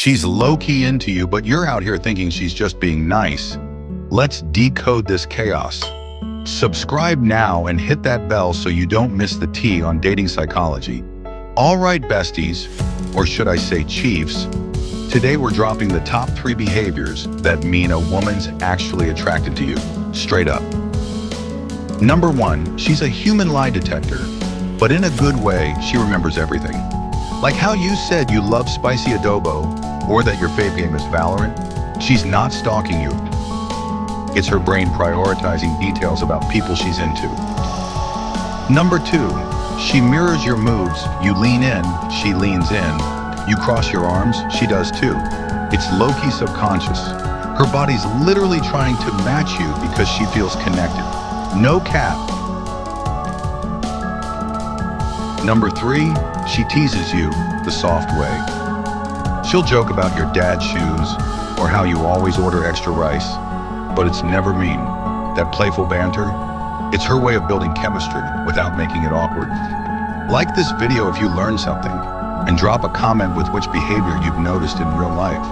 She's low-key into you, but you're out here thinking she's just being nice. Let's decode this chaos. Subscribe now and hit that bell so you don't miss the tea on dating psychology. All right, besties, or should I say chiefs, today we're dropping the top 3 behaviors that mean a woman's actually attracted to you, straight up. Number 1, she's a human lie detector, but in a good way. She remembers everything. Like how you said you love spicy adobo, or that your fave game is Valorant. She's not stalking you. It's her brain prioritizing details about people she's into. Number 2, she mirrors your moves. You lean in, she leans in. You cross your arms, she does too. It's low-key subconscious. Her body's literally trying to match you because she feels connected. No cap. Number 3, she teases you the soft way. She'll joke about your dad's shoes or how you always order extra rice, but it's never mean. That playful banter, it's her way of building chemistry without making it awkward. Like this video if you learned something, and drop a comment with which behavior you've noticed in real life.